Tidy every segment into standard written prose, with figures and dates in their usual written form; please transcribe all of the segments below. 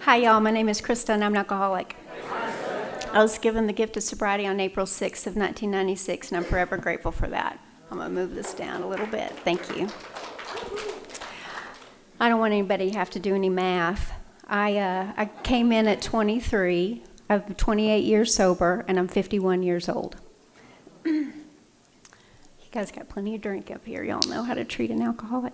Hi, y'all. My name is Krista, and I'm an alcoholic. I was given the gift of sobriety on April 6th of 1996, and I'm forever grateful for that. I'm going to move this down a little bit. Thank you. I don't want anybody to have to do any math. I came in at 23. I'm 28 years sober, and I'm 51 years old. You guys got plenty of drink up here. Y'all know how to treat an alcoholic.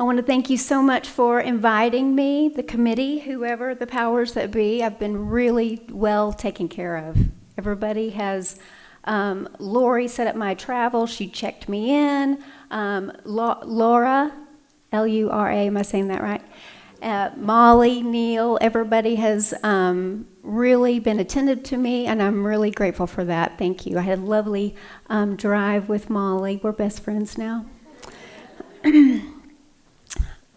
I want to thank you so much for inviting me, the committee, whoever the powers that be. I've been really well taken care of. Everybody has, Lori set up my travel. She checked me in. Laura, L-U-R-A, am I saying that right? Molly, Neil, everybody has really been attentive to me, and I'm really grateful for that. Thank you. I had a lovely drive with Molly. We're best friends now.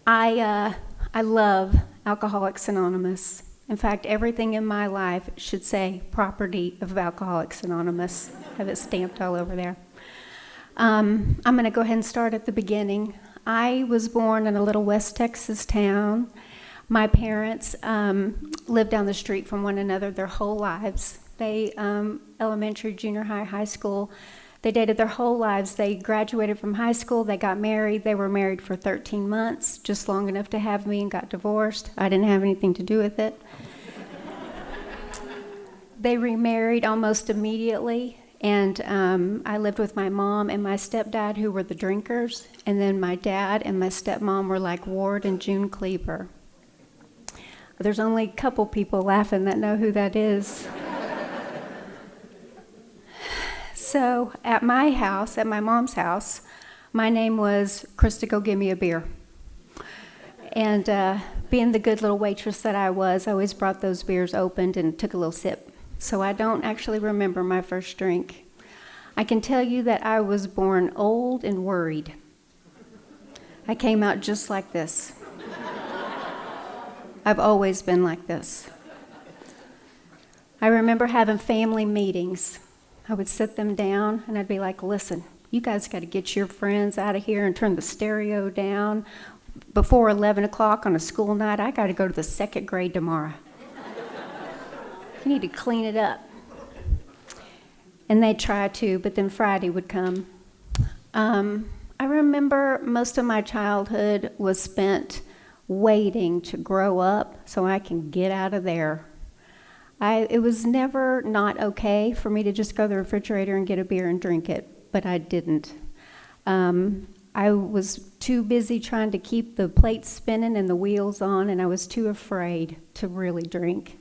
I love Alcoholics Anonymous. In fact, everything in my life should say property of Alcoholics Anonymous. I have it stamped all over there. I'm going to go ahead and start at the beginning. I was born in a little West Texas town. My parents lived down the street from one another their whole lives. They, elementary, junior high, high school, they dated their whole lives. They graduated from high school. They got married. They were married for 13 months, just long enough to have me, and got divorced. I didn't have anything to do with it. They remarried almost immediately, and I lived with my mom and my stepdad, who were the drinkers, and then my dad and my stepmom were like Ward and June Cleaver. There's only a couple people laughing that know who that is. So at my house, at my mom's house, my name was Krista, go give me a beer. And being the good little waitress that I always brought those beers opened and took a little sip. So I don't actually remember my first drink. I can tell you that I was born old and worried. I came out just like this. I've always been like this. I remember having family meetings. I would sit them down, and I'd be like, listen, you guys got to get your friends out of here and turn the stereo down. Before 11 o'clock on a school night, I got to go to the second grade tomorrow. You need to clean it up. And they'd try to, but then Friday would come. I remember most of my childhood was spent waiting to grow up so I can get out of there. It was never not okay for me to just go to the refrigerator and get a beer and drink it, but I didn't. I was too busy trying to keep the plates spinning and the wheels on, and I was too afraid to really drink.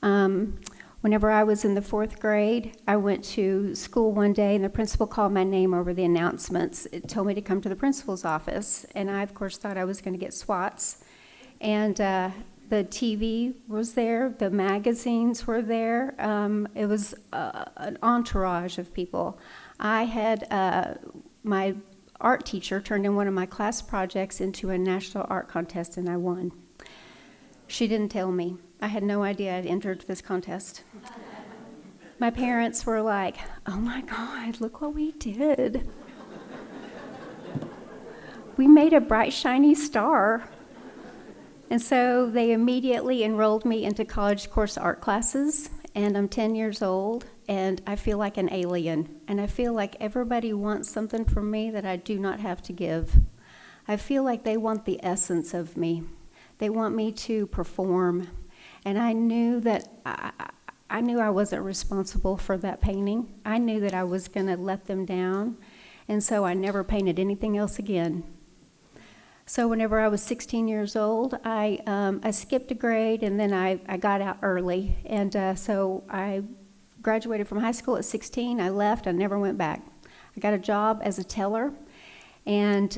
Whenever I was in the 4th grade, I went to school one day, and the principal called my name over the announcements. It told me to come to the principal's office, and I, of course, thought I was going to get swats. And the TV was there, the magazines were there. It was an entourage of people. I had my art teacher turned in one of my class projects into a national art contest, and I won. She didn't tell me. I had no idea I'd entered this contest. My parents were like, oh my God, look what we did. We made a bright, shiny star. And so they immediately enrolled me into college course art classes, and I'm 10 years old, and I feel like an alien, and I feel like everybody wants something from me that I do not have to give. I feel like they want the essence of me. They want me to perform, and I knew that I knew I wasn't responsible for that painting. I knew that I was going to let them down, and so I never painted anything else again. So whenever I was 16 years old, I skipped a grade, and then I got out early. And so I graduated from high school at 16. I left. I never went back. I got a job as a teller, and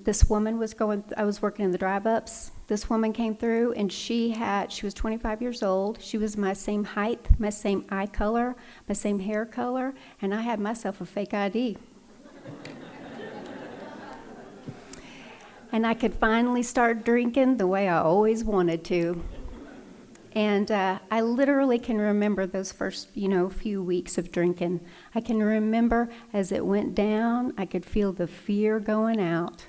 this woman was I was working in the drive-ups. This woman came through, and she was 25 years old. She was my same height, my same eye color, my same hair color, and I had myself a fake ID. And I could finally start drinking the way I always wanted to. And I literally can remember those first, few weeks of drinking. I can remember as it went down, I could feel the fear going out.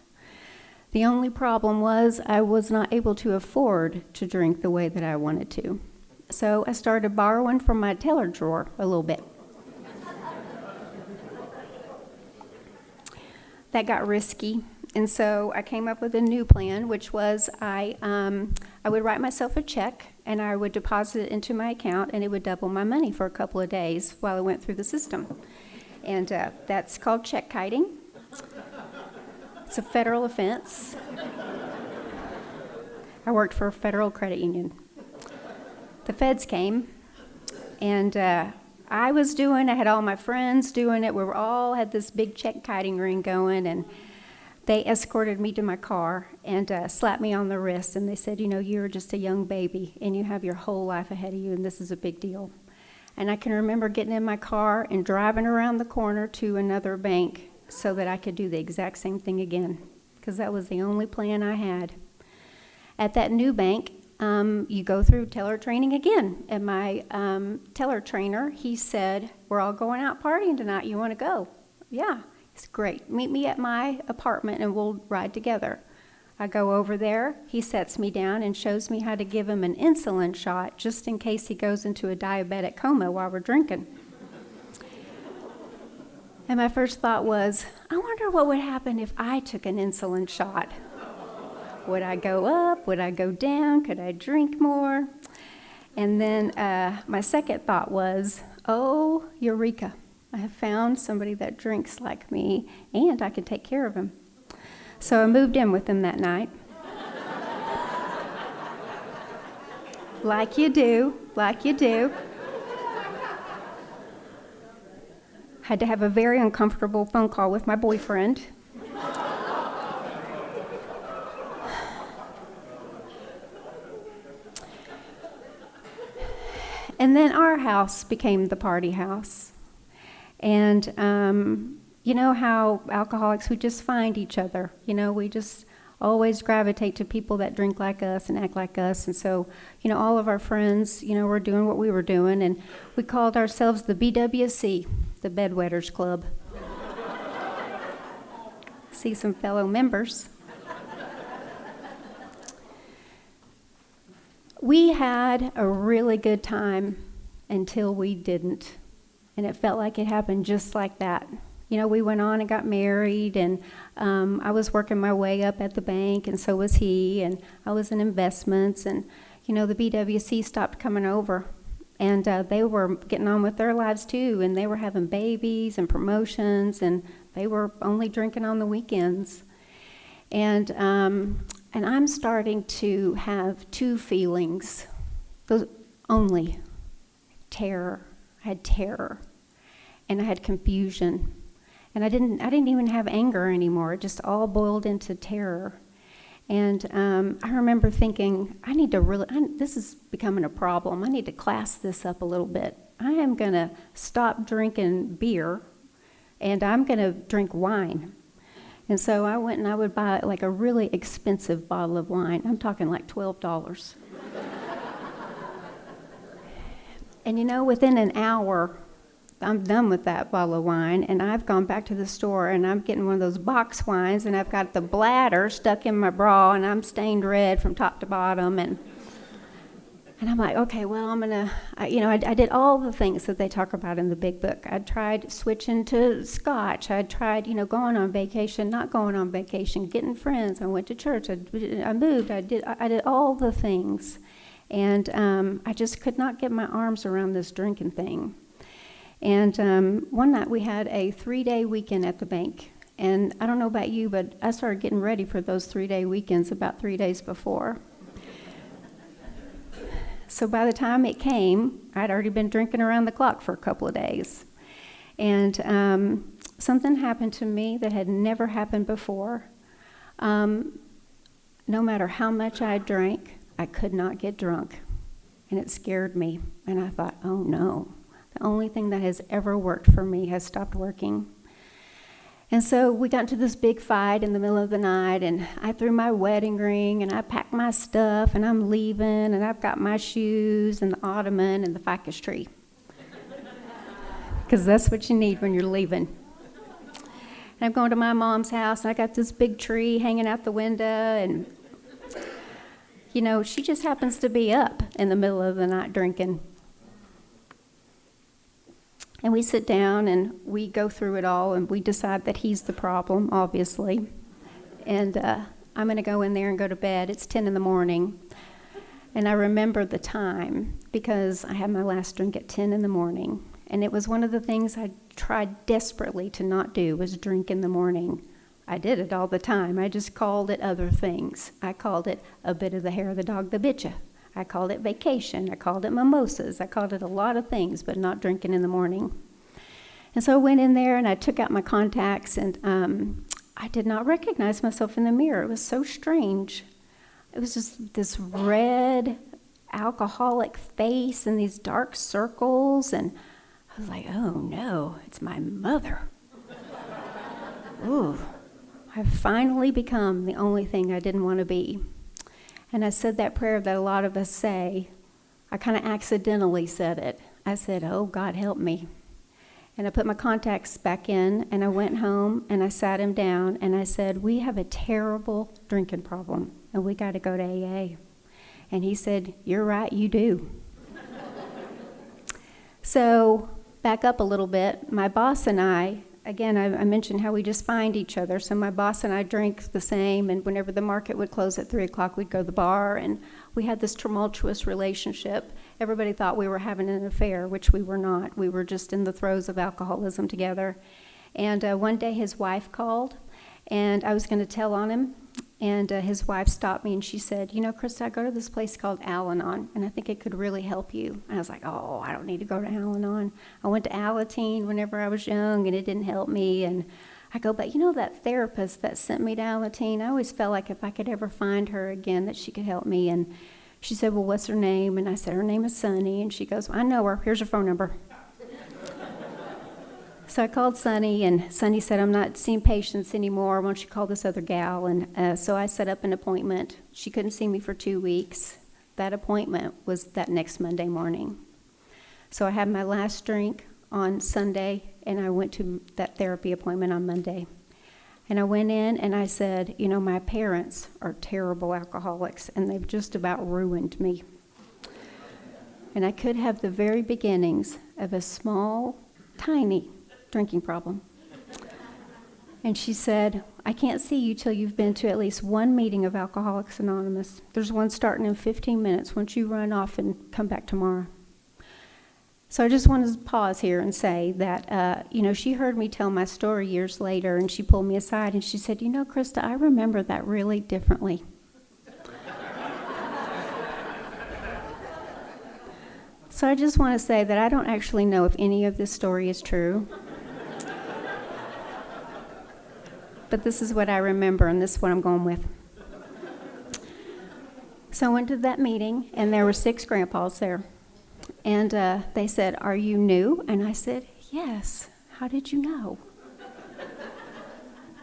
The only problem was I was not able to afford to drink the way that I wanted to. So I started borrowing from my tailor drawer a little bit. That got risky, and so I came up with a new plan, which was I would write myself a check, and I would deposit it into my account, and it would double my money for a couple of days while I went through the system. And that's called check kiting. It's a federal offense. I worked for a federal credit union. The feds came, and I had all my friends doing it. We all had this big check kiting ring going, and they escorted me to my car and slapped me on the wrist, and they said, you're just a young baby, and you have your whole life ahead of you, and this is a big deal. And I can remember getting in my car and driving around the corner to another bank so that I could do the exact same thing again, because that was the only plan I had. At that new bank, you go through teller training again. And my teller trainer, he said, we're all going out partying tonight. You want to go? Yeah, it's great. Meet me at my apartment and we'll ride together. I go over there. He sets me down and shows me how to give him an insulin shot just in case he goes into a diabetic coma while we're drinking. And my first thought was, I wonder what would happen if I took an insulin shot. Would I go up? Would I go down? Could I drink more? And then my second thought was, oh, eureka. I have found somebody that drinks like me, and I can take care of him. So I moved in with him that night. Like you do. Had to have a very uncomfortable phone call with my boyfriend. And then our house became the party house. And you know how alcoholics, we just find each other. We just always gravitate to people that drink like us and act like us. And so, all of our friends, were doing what we were doing. And we called ourselves the BWC, the Bedwetters Club. See some fellow members. We had a really good time until we didn't, and it felt like it happened just like that. We went on and got married, and I was working my way up at the bank, and so was he, and I was in investments, and, the BWC stopped coming over, and they were getting on with their lives too, and they were having babies and promotions, and they were only drinking on the weekends. And I'm starting to have two feelings, those only, terror. I had terror, and I had confusion, and I didn't even have anger anymore. It just all boiled into terror. And I remember thinking, this is becoming a problem. I need to class this up a little bit. I am going to stop drinking beer, and I'm going to drink wine. And so I went and I would buy like a really expensive bottle of wine. I'm talking like $12. And within an hour, I'm done with that bottle of wine, and I've gone back to the store, and I'm getting one of those box wines, and I've got the bladder stuck in my bra, and I'm stained red from top to bottom, and I'm like, okay, well, I did all the things that they talk about in the big book. I tried switching to scotch. I tried, going on vacation, not going on vacation, getting friends. I went to church. I moved. I did all the things. And I just could not get my arms around this drinking thing. And one night we had a 3-day weekend at the bank. And I don't know about you, but I started getting ready for those 3-day weekends about 3 days before. So by the time it came, I'd already been drinking around the clock for a couple of days. And something happened to me that had never happened before. No matter how much I drank, I could not get drunk. And it scared me. And I thought, oh no, the only thing that has ever worked for me has stopped working. And so we got into this big fight in the middle of the night, and I threw my wedding ring, and I packed my stuff, and I'm leaving, and I've got my shoes, and the ottoman, and the ficus tree. Because that's what you need when you're leaving. And I'm going to my mom's house, and I got this big tree hanging out the window, and, she just happens to be up in the middle of the night drinking. And we sit down, and we go through it all, and we decide that he's the problem, obviously. And I'm going to go in there and go to bed. It's 10 in the morning. And I remember the time because I had my last drink at 10 in the morning. And it was one of the things I tried desperately to not do was drink in the morning. I did it all the time. I just called it other things. I called it a bit of the hair of the dog that bit you. I called it vacation. I called it mimosas. I called it a lot of things, but not drinking in the morning. And so I went in there and I took out my contacts, and I did not recognize myself in the mirror. It was so strange. It was just this red alcoholic face and these dark circles, and I was like, oh no, it's my mother. Ooh, I've finally become the only thing I didn't want to be. And I said that prayer that a lot of us say. I kind of accidentally said it. I said, oh, God, help me. And I put my contacts back in, and I went home, and I sat him down, and I said, we have a terrible drinking problem, and we got to go to AA. And he said, you're right, you do. So back up a little bit. My boss and I mentioned how we just find each other. So my boss and I drank the same, and whenever the market would close at 3 o'clock, we'd go to the bar, and we had this tumultuous relationship. Everybody thought we were having an affair, which we were not. We were just in the throes of alcoholism together. And one day his wife called, and I was going to tell on him, and his wife stopped me, and she said, Krista, I go to this place called Al-Anon, and I think it could really help you. And I was like, oh, I don't need to go to Al-Anon. I went to Alateen whenever I was young, and it didn't help me. And I go, but that therapist that sent me to Alateen, I always felt like if I could ever find her again, that she could help me. And she said, well, what's her name? And I said, her name is Sunny. And she goes, well, I know her. Here's her phone number. So I called Sunny, and Sunny said, I'm not seeing patients anymore. Why don't you call this other gal? And so I set up an appointment. She couldn't see me for 2 weeks. That appointment was that next Monday morning. So I had my last drink on Sunday, and I went to that therapy appointment on Monday. And I went in, and I said, my parents are terrible alcoholics, and they've just about ruined me. And I could have the very beginnings of a small, tiny drinking problem. And she said, I can't see you till you've been to at least one meeting of Alcoholics Anonymous. There's one starting in 15 minutes. Once you run off and come back tomorrow. So I just wanted to pause here and say that, she heard me tell my story years later, and she pulled me aside and she said, Krista, I remember that really differently. So I just want to say that I don't actually know if any of this story is true. But this is what I remember, and this is what I'm going with. So I went to that meeting, and there were 6 grandpas there. And they said, are you new? And I said, yes. How did you know?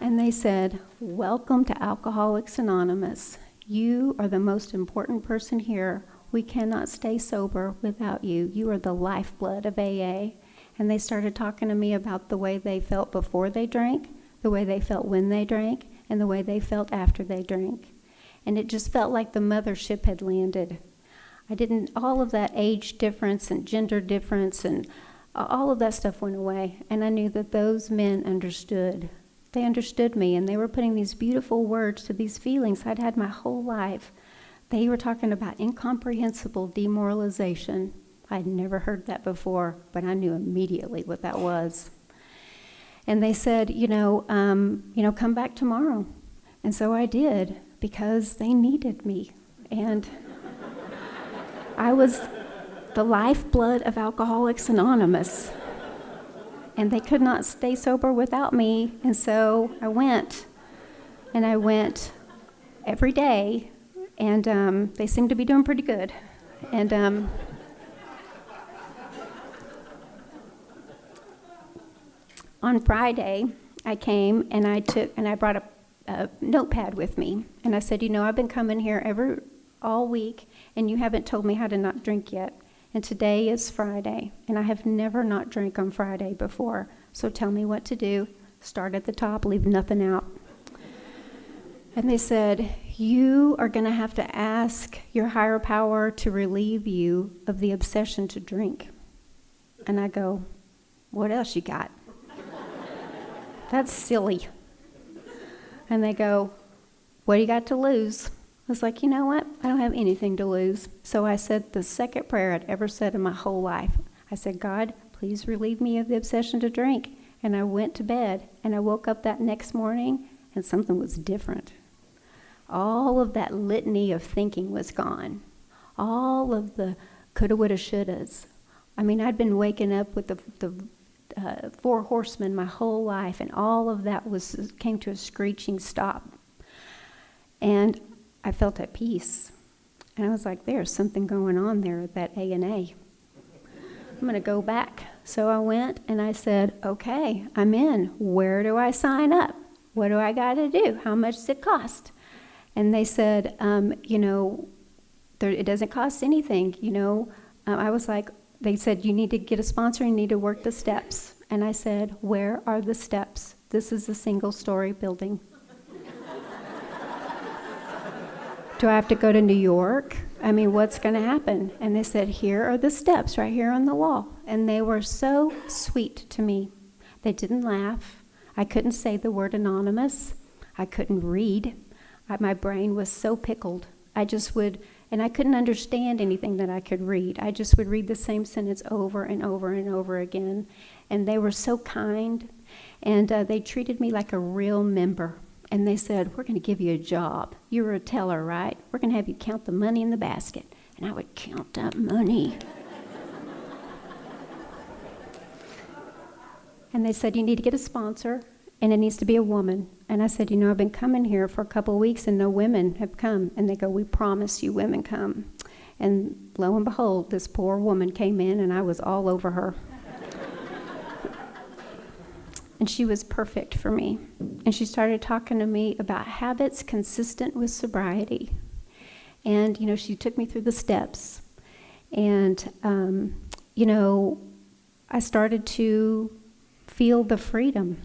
And they said, welcome to Alcoholics Anonymous. You are the most important person here. We cannot stay sober without you. You are the lifeblood of AA. And they started talking to me about the way they felt before they drank, the way they felt when they drank, and the way they felt after they drank. And it just felt like the mothership had landed. All of that age difference and gender difference and all of that stuff went away. And I knew that those men understood. They understood me, and they were putting these beautiful words to these feelings I'd had my whole life. They were talking about incomprehensible demoralization. I'd never heard that before, but I knew immediately what that was. And they said, come back tomorrow. And so I did, because they needed me. And I was the lifeblood of Alcoholics Anonymous. And they could not stay sober without me. And so I went. And I went every day. And they seemed to be doing pretty good. And on Friday, I came and I brought a notepad with me. And I said, I've been coming here all week, and you haven't told me how to not drink yet. And today is Friday, and I have never not drank on Friday before. So tell me what to do. start at the top, leave nothing out. And they said, you are going to have to ask your higher power to relieve you of the obsession to drink. And I go, what else you got? That's silly. And they go, what do you got to lose? I was like, you know what? I don't have anything to lose. So I said the second prayer I'd ever said in my whole life. I said, God, please relieve me of the obsession to drink. And I went to bed, and I woke up that next morning, and something was different. All of that litany of thinking was gone. All of the coulda, woulda, shouldas. I mean, I'd been waking up with the four horsemen my whole life, and all of that came to a screeching stop. And I felt at peace. And I was like, there's something going on there at that A&A. I'm going to go back. So I went and I said, okay, I'm in. Where do I sign up? What do I got to do? How much does it cost? And they said, it doesn't cost anything. I was like, they said, you need to get a sponsor, you need to work the steps. And I said, where are the steps? This is a single-story building. Do I have to go to New York? I mean, what's going to happen? And they said, here are the steps right here on the wall. And they were so sweet to me. They didn't laugh. I couldn't say the word anonymous. I couldn't read. My brain was so pickled. I just would, and I couldn't understand anything that I could read. I just would read the same sentence over and over and over again. And they were so kind. And they treated me like a real member. And they said, we're going to give you a job. You were a teller, right? We're going to have you count the money in the basket. And I would count that money. And they said, you need to get a sponsor, and it needs to be a woman. And I said, I've been coming here for a couple of weeks, and no women have come. And they go, we promise you women come. And lo and behold, this poor woman came in, and I was all over her. And she was perfect for me. And she started talking to me about habits consistent with sobriety. And, she took me through the steps. And, I started to feel the freedom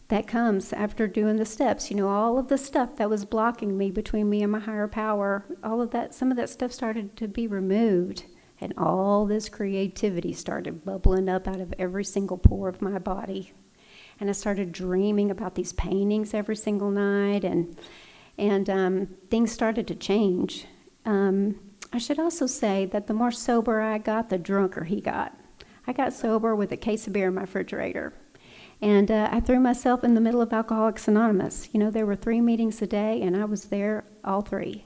that comes after doing the steps. All of the stuff that was blocking me between me and my higher power, all of that, some of that stuff started to be removed. And all this creativity started bubbling up out of every single pore of my body. And I started dreaming about these paintings every single night, and things started to change. I should also say that the more sober I got, the drunker he got. I got sober with a case of beer in my refrigerator. And I threw myself in the middle of Alcoholics Anonymous. There were 3 meetings a day, and I was there all 3.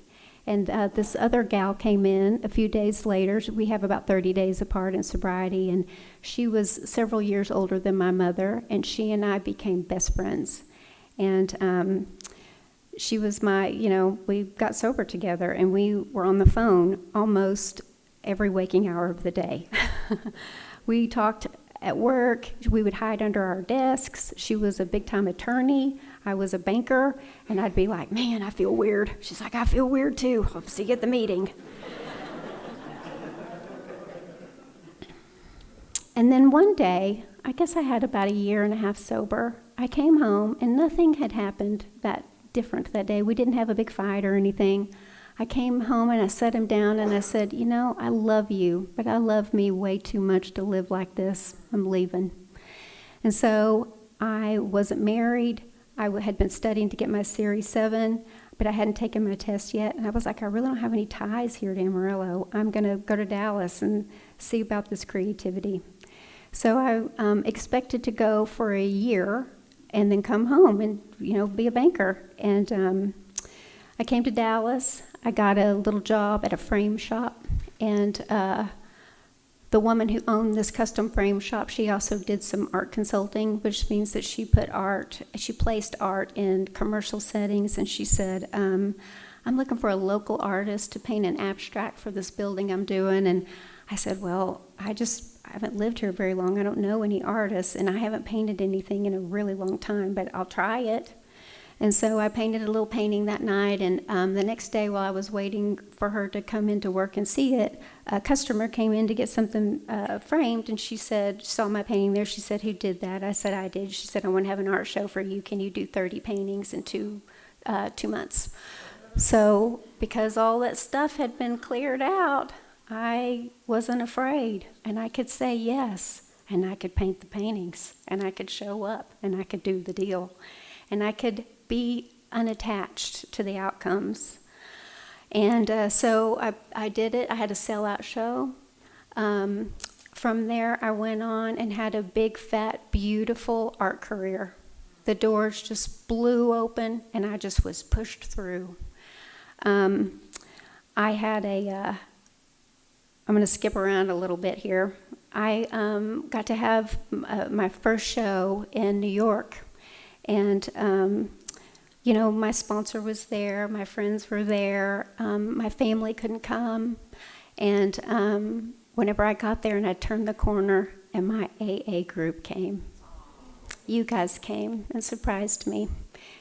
And this other gal came in a few days later. We have about 30 days apart in sobriety, and she was several years older than my mother, and she and I became best friends. And she was we got sober together, and we were on the phone almost every waking hour of the day. We talked at work. We would hide under our desks. She was a big-time attorney. I was a banker, and I'd be like, man, I feel weird. She's like, I feel weird too. I'll see you at the meeting. And then one day, I guess I had about 1.5 years sober, I came home, and nothing had happened that different that day. We didn't have a big fight or anything. I came home, and I sat him down, and I said, I love you, but I love me way too much to live like this. I'm leaving. And so I wasn't married. I had been studying to get my Series 7, but I hadn't taken my test yet. And I was like, I really don't have any ties here at Amarillo. I'm going to go to Dallas and see about this creativity. So I expected to go for 1 year and then come home and, be a banker. And I came to Dallas. I got a little job at a frame shop. And the woman who owned this custom frame shop, she also did some art consulting, which means that she placed art in commercial settings, and she said, I'm looking for a local artist to paint an abstract for this building I'm doing. And I said, well, I haven't lived here very long. I don't know any artists, and I haven't painted anything in a really long time, but I'll try it. And so I painted a little painting that night, and the next day while I was waiting for her to come into work and see it, a customer came in to get something framed, and she saw my painting there. She said, "Who did that?" I said, "I did." She said, "I want to have an art show for you. Can you do 30 paintings in 2 months?" So because all that stuff had been cleared out, I wasn't afraid, and I could say yes, and I could paint the paintings, and I could show up, and I could do the deal, and I could be unattached to the outcomes. And so I did it. I had a sellout show. From there, I went on and had a big, fat, beautiful art career. The doors just blew open, and I just was pushed through. I had I'm going to skip around a little bit here. I got to have my first show in New York, and my sponsor was there, my friends were there, my family couldn't come, and whenever I got there and I turned the corner and my AA group came. You guys came and surprised me.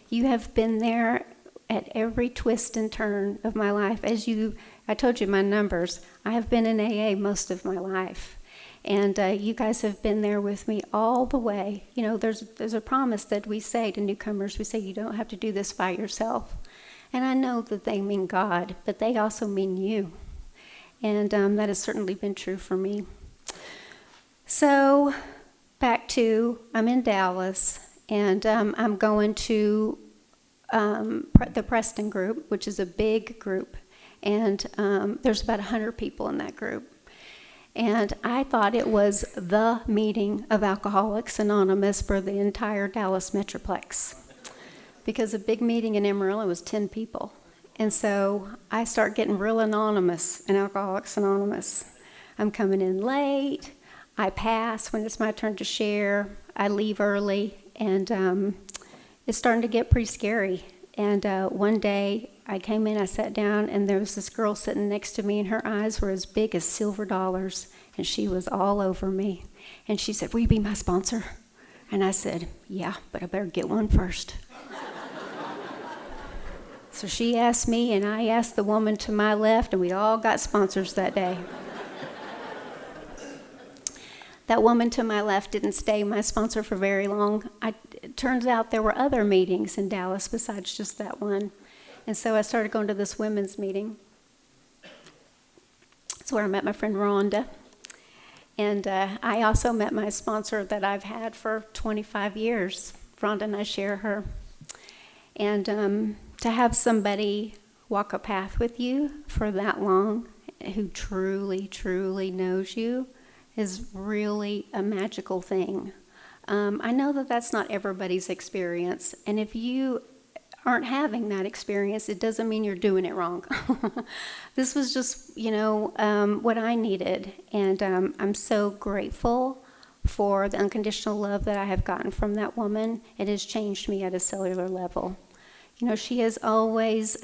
You have been there at every twist and turn of my life. I told you my numbers. I have been in AA most of my life. And you guys have been there with me all the way. There's a promise that we say to newcomers. We say, you don't have to do this by yourself. And I know that they mean God, but they also mean you. And that has certainly been true for me. So back to, I'm in Dallas, and I'm going to the Preston group, which is a big group. And there's about 100 people in that group. And I thought it was the meeting of Alcoholics Anonymous for the entire Dallas Metroplex, because a big meeting in Amarillo was 10 people. And so I start getting real anonymous in Alcoholics Anonymous. I'm coming in late. I pass when it's my turn to share. I leave early, and it's starting to get pretty scary. And one day I came in, I sat down, and there was this girl sitting next to me, and her eyes were as big as silver dollars, and she was all over me. And she said, "Will you be my sponsor?" And I said, "Yeah, but I better get one first." So she asked me, and I asked the woman to my left, and we all got sponsors that day. That woman to my left didn't stay my sponsor for very long. It turns out there were other meetings in Dallas besides just that one. And so I started going to this women's meeting. That's where I met my friend Rhonda. And I also met my sponsor that I've had for 25 years. Rhonda and I share her. And to have somebody walk a path with you for that long, who truly, truly knows you, is really a magical thing. I know that that's not everybody's experience, and if you aren't having that experience, it doesn't mean you're doing it wrong. This was just, what I needed, and I'm so grateful for the unconditional love that I have gotten from that woman. It has changed me at a cellular level. She has always,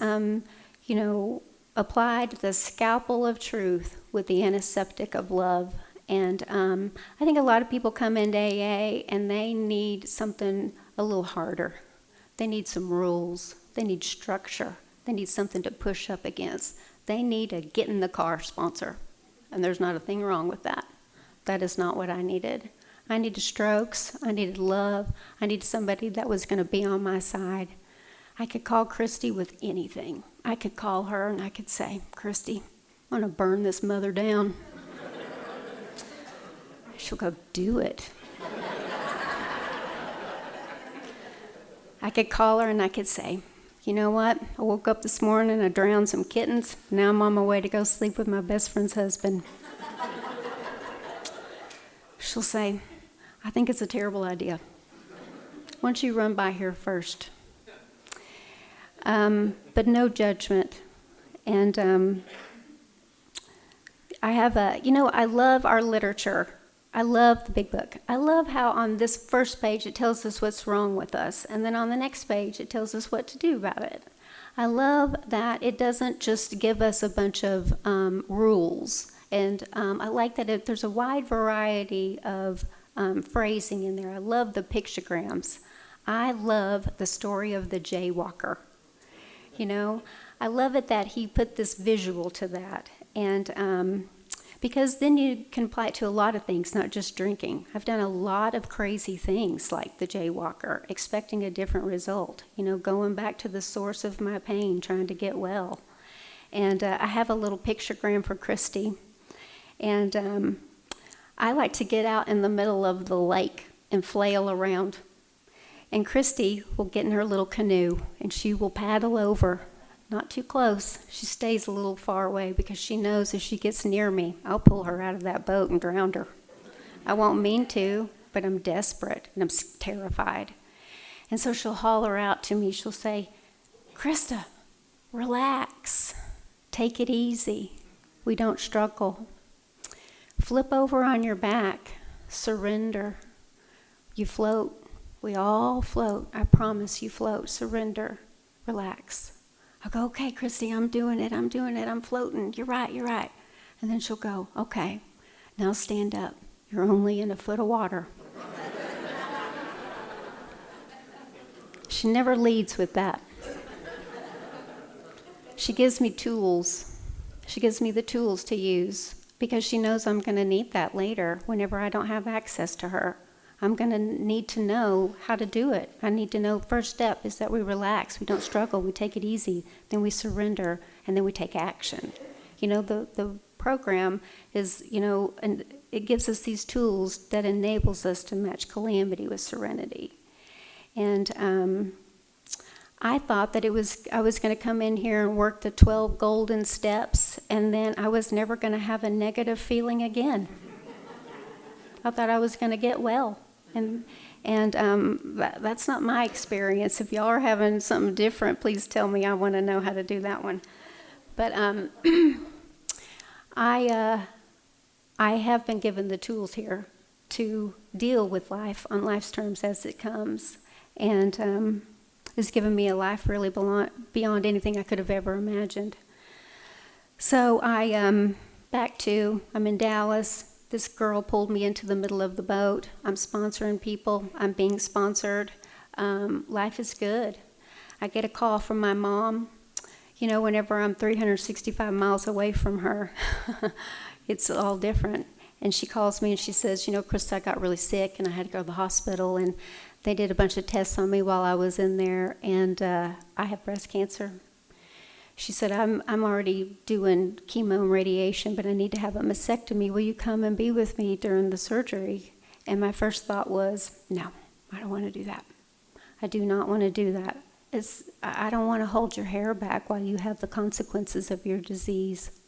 applied the scalpel of truth with the antiseptic of love. And I think a lot of people come into AA and they need something a little harder. They need some rules. They need structure. They need something to push up against. They need a get in the car sponsor. And there's not a thing wrong with that. That is not what I needed. I needed strokes. I needed love. I needed somebody that was going to be on my side. I could call Christy with anything. I could call her and I could say, "Christy, I'm going to burn this mother down." She'll go, "Do it." I could call her and I could say, "You know what? I woke up this morning and I drowned some kittens. Now I'm on my way to go sleep with my best friend's husband." She'll say, "I think it's a terrible idea. Why don't you run by here first?" But no judgment. And I have I love our literature. I love the big book. I love how on this first page it tells us what's wrong with us, and then on the next page it tells us what to do about it. I love that it doesn't just give us a bunch of rules, and I like that there's a wide variety of phrasing in there. I love the pictograms. I love the story of the jaywalker. You know, I love it that he put this visual to that. And because then you can apply it to a lot of things, not just drinking. I've done a lot of crazy things like the jaywalker, expecting a different result. You know, going back to the source of my pain, trying to get well. And I have a little pictogram for Christy. And I like to get out in the middle of the lake and flail around. And Christy will get in her little canoe, and she will paddle over. Not too close. She stays a little far away because she knows if she gets near me, I'll pull her out of that boat and drown her. I won't mean to, but I'm desperate and I'm terrified. And so she'll holler out to me. She'll say, "Krista, relax. Take it easy. We don't struggle. Flip over on your back. Surrender. You float. We all float. I promise you float. Surrender. Relax." I'll go, "Okay, Christy, I'm doing it, I'm floating. You're right. And then she'll go, "Okay, now stand up. You're only in a foot of water." She never leads with that. She gives me tools. She gives me the tools to use because she knows I'm going to need that later whenever I don't have access to her. I'm going to need to know how to do it. I need to know first step is that we relax, we don't struggle, we take it easy, then we surrender, and then we take action. You know, the program is, you know, and it gives us these tools that enables us to match calamity with serenity. And I thought that I was going to come in here and work the 12 golden steps, and then I was never going to have a negative feeling again. I thought I was going to get well. And that's not my experience. If y'all are having something different, please tell me. I want to know how to do that one. But I have been given the tools here to deal with life on life's terms as it comes. And it's given me a life really beyond anything I could have ever imagined. So I'm in Dallas. This girl pulled me into the middle of the boat. I'm sponsoring people. I'm being sponsored. Life is good. I get a call from my mom. You know, whenever I'm 365 miles away from her, it's all different. And she calls me and she says, "You know, Krista, I got really sick and I had to go to the hospital. And they did a bunch of tests on me while I was in there. And I have breast cancer." She said, I'm already doing chemo and radiation, but I need to have a mastectomy. Will you come and be with me during the surgery? And my first thought was, no, I don't want to do that. I do not want to do that. I don't want to hold your hair back while you have the consequences of your disease.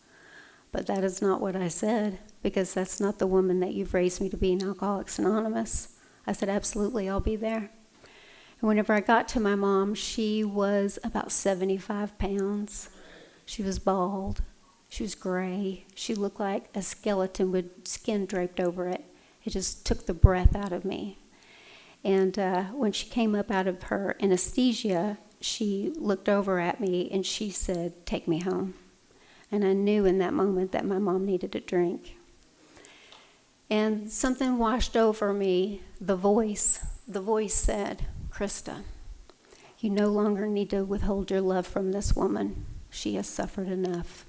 But that is not what I said, because that's not the woman that you've raised me to be in Alcoholics Anonymous. I said, absolutely, I'll be there. And whenever I got to my mom, she was about 75 pounds. She was bald. She was gray. She looked like a skeleton with skin draped over it. It just took the breath out of me. And when she came up out of her anesthesia, she looked over at me and she said, "Take me home." And I knew in that moment that my mom needed a drink. And something washed over me. The voice said, "Krista, you no longer need to withhold your love from this woman. She has suffered enough."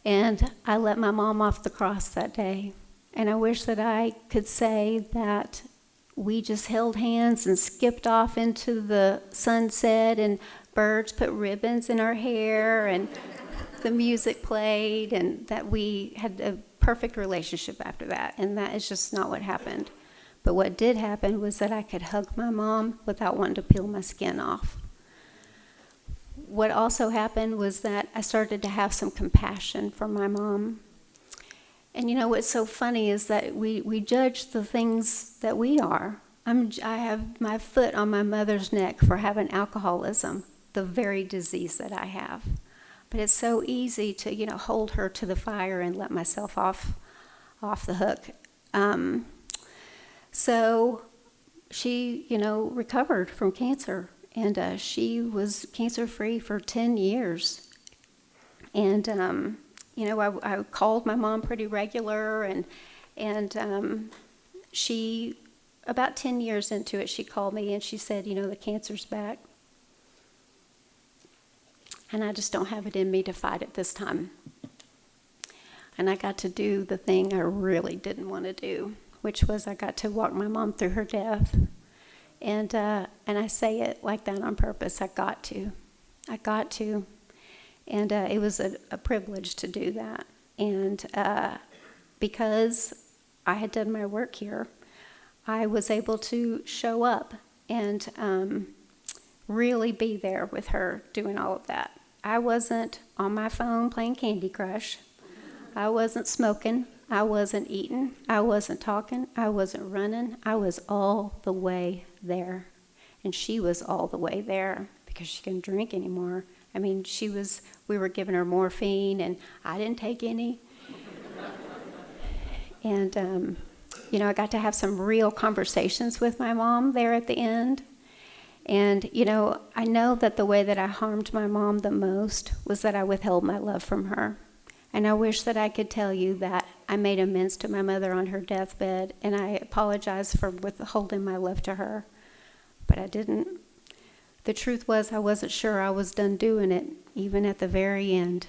And I let my mom off the cross that day. And I wish that I could say that we just held hands and skipped off into the sunset and birds put ribbons in our hair and the music played and that we had a perfect relationship after that. And that is just not what happened. But what did happen was that I could hug my mom without wanting to peel my skin off. What also happened was that I started to have some compassion for my mom. And you know what's so funny is that we judge the things that we are. I have my foot on my mother's neck for having alcoholism, the very disease that I have. But it's so easy to, you know, hold her to the fire and let myself off the hook. So she, you know, recovered from cancer, and she was cancer-free for 10 years. And, you know, I called my mom pretty regular, and she about 10 years into it, she called me and she said, the cancer's back. And I just don't have it in me to fight it this time. And I got to do the thing I really didn't want to do, which was I got to walk my mom through her death. And I say it like that on purpose. I got to. And it was a privilege to do that. And because I had done my work here, I was able to show up and really be there with her doing all of that. I wasn't on my phone playing Candy Crush. I wasn't smoking. I wasn't eating. I wasn't talking. I wasn't running. I was all the way there. And she was all the way there because she couldn't drink anymore. I mean, we were giving her morphine, and I didn't take any. And, I got to have some real conversations with my mom there at the end. And, I know that the way that I harmed my mom the most was that I withheld my love from her. And I wish that I could tell you that I made amends to my mother on her deathbed, and I apologize for withholding my love to her. But I didn't. The truth was I wasn't sure I was done doing it, even at the very end.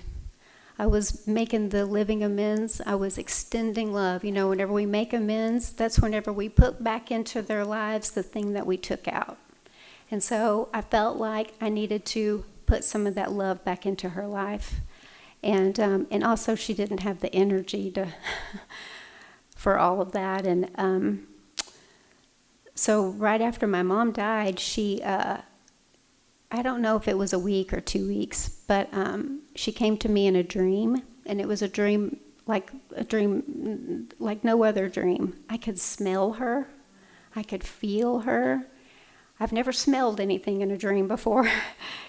I was making the living amends. I was extending love. Whenever we make amends, that's whenever we put back into their lives the thing that we took out. And so I felt like I needed to put some of that love back into her life. And also she didn't have the energy for all of that. And so right after my mom died, she, I don't know if it was a week or 2 weeks, but she came to me in a dream, and it was a dream like no other dream. I could smell her. I could feel her. I've never smelled anything in a dream before.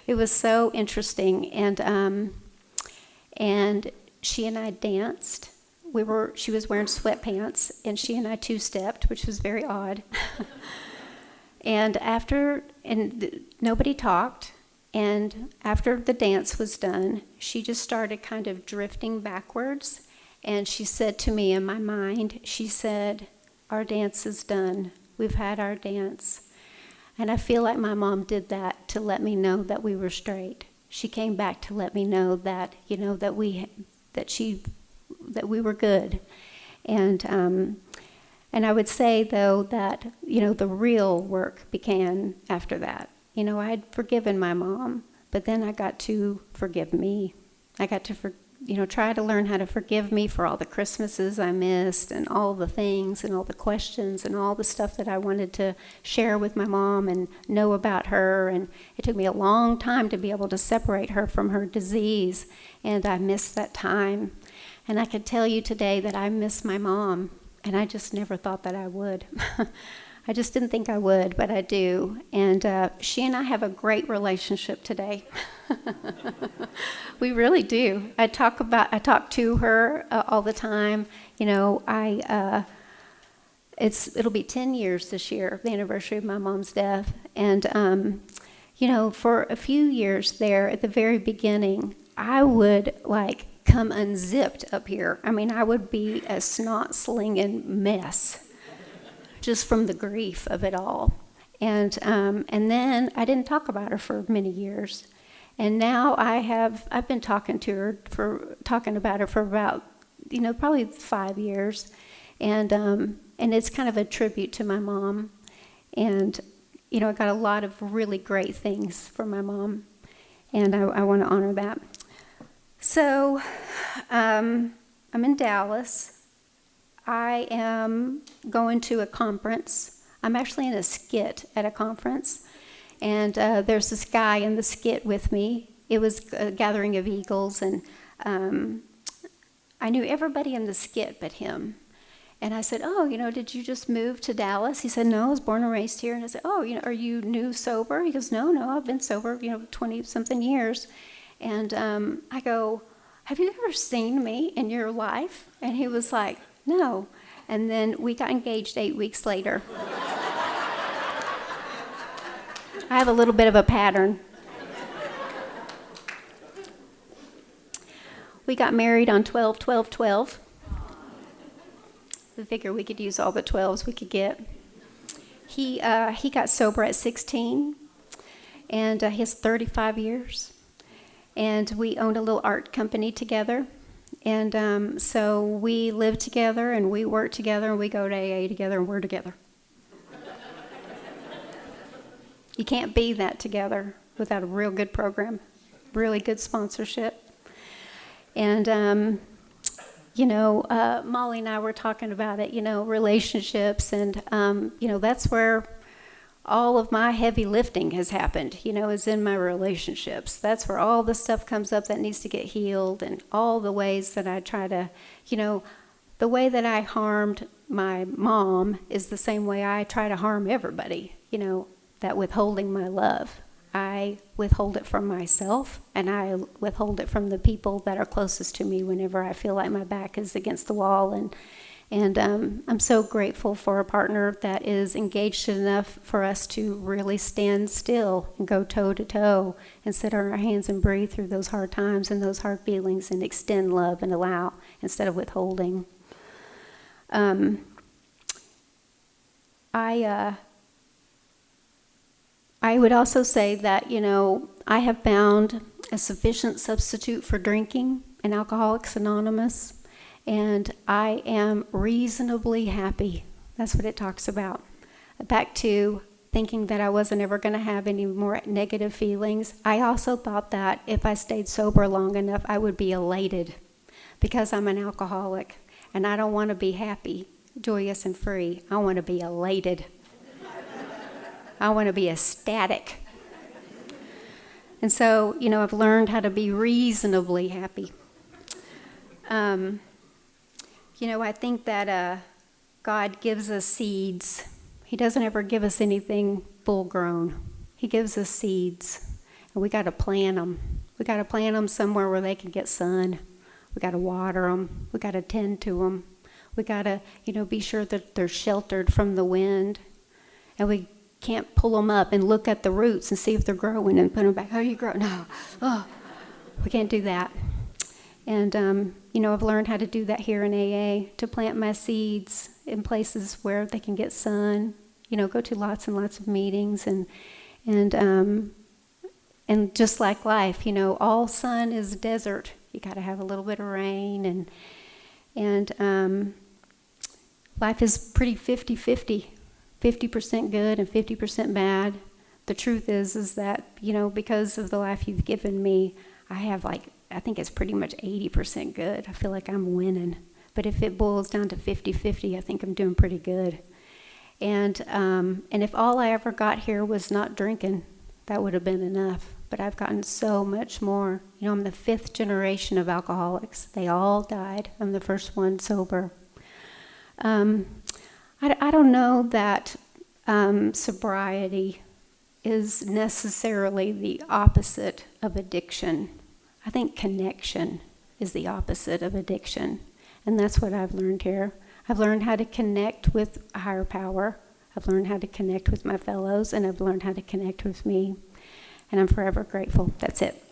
It was so interesting. And she and I danced. She was wearing sweatpants, and she and I two-stepped, which was very odd. And nobody talked. And after the dance was done, she just started kind of drifting backwards. And she said to me in my mind, she said, "Our dance is done. We've had our dance." And I feel like my mom did that to let me know that we were straight. She came back to let me know that, that we were good. And I would say, though, that, the real work began after that. I had forgiven my mom, but then I got to forgive me. I got to, try to learn how to forgive me for all the Christmases I missed and all the things and all the questions and all the stuff that I wanted to share with my mom and know about her. And it took me a long time to be able to separate her from her disease, and I missed that time. And I could tell you today that I miss my mom, and I just never thought that I would. I just didn't think I would, but I do. And she and I have a great relationship today. We really do. I talk to her all the time. It'll be 10 years this year, the anniversary of my mom's death. And, for a few years there at the very beginning, I would come unzipped up here. I mean, I would be a snot-slinging mess just from the grief of it all. And then I didn't talk about her for many years. And now I've been talking about her for about, probably 5 years. And it's kind of a tribute to my mom. And, I got a lot of really great things for my mom. And I want to honor that. So I'm in Dallas. I am going to a conference. I'm actually in a skit at a conference. And there's this guy in the skit with me. It was a gathering of eagles, and I knew everybody in the skit but him. And I said, "Oh, did you just move to Dallas?" He said, "No, I was born and raised here." And I said, "Oh, are you new sober?" He goes, No, I've been sober, 20-something years. And I go, "Have you ever seen me in your life?" And he was like, "No." And then we got engaged 8 weeks later. I have a little bit of a pattern. We got married on 12/12/12. We figured we could use all the 12s we could get. He got sober at 16, and he has 35 years. And we owned a little art company together. And so we live together, and we work together, and we go to AA together, and we're together. You can't be that together without a real good program, really good sponsorship. And, Molly and I were talking about it, relationships, and, that's where all of my heavy lifting has happened, is in my relationships. That's where all the stuff comes up that needs to get healed, and all the ways that I try to, the way that I harmed my mom is the same way I try to harm everybody, that withholding my love. I withhold it from myself, and I withhold it from the people that are closest to me whenever I feel like my back is against the wall. And I'm so grateful for a partner that is engaged enough for us to really stand still and go toe to toe and sit on our hands and breathe through those hard times and those hard feelings and extend love and allow instead of withholding. I would also say that, I have found a sufficient substitute for drinking in Alcoholics Anonymous, and I am reasonably happy. That's what it talks about. Back to thinking that I wasn't ever going to have any more negative feelings. I also thought that if I stayed sober long enough, I would be elated because I'm an alcoholic, and I don't want to be happy, joyous, and free. I want to be elated. I want to be ecstatic. And so, I've learned how to be reasonably happy. I think that God gives us seeds. He doesn't ever give us anything full grown. He gives us seeds, and we got to plant them. We got to plant them somewhere where they can get sun. We got to water them. We got to tend to them. We got to, be sure that they're sheltered from the wind, and we can't pull them up and look at the roots and see if they're growing and put them back. How you grow? No. We can't do that. And, I've learned how to do that here in AA, to plant my seeds in places where they can get sun, go to lots and lots of meetings. And just like life, all sun is desert. You got to have a little bit of rain. And life is pretty 50-50. 50% good and 50% bad. The truth is that, because of the life you've given me, I have I think it's pretty much 80% good. I feel like I'm winning. But if it boils down to 50-50, I think I'm doing pretty good. And if all I ever got here was not drinking, that would have been enough. But I've gotten so much more. I'm the 5th generation of alcoholics. They all died. I'm the first one sober. I don't know that sobriety is necessarily the opposite of addiction. I think connection is the opposite of addiction, and that's what I've learned here. I've learned how to connect with a higher power. I've learned how to connect with my fellows, and I've learned how to connect with me, and I'm forever grateful. That's it.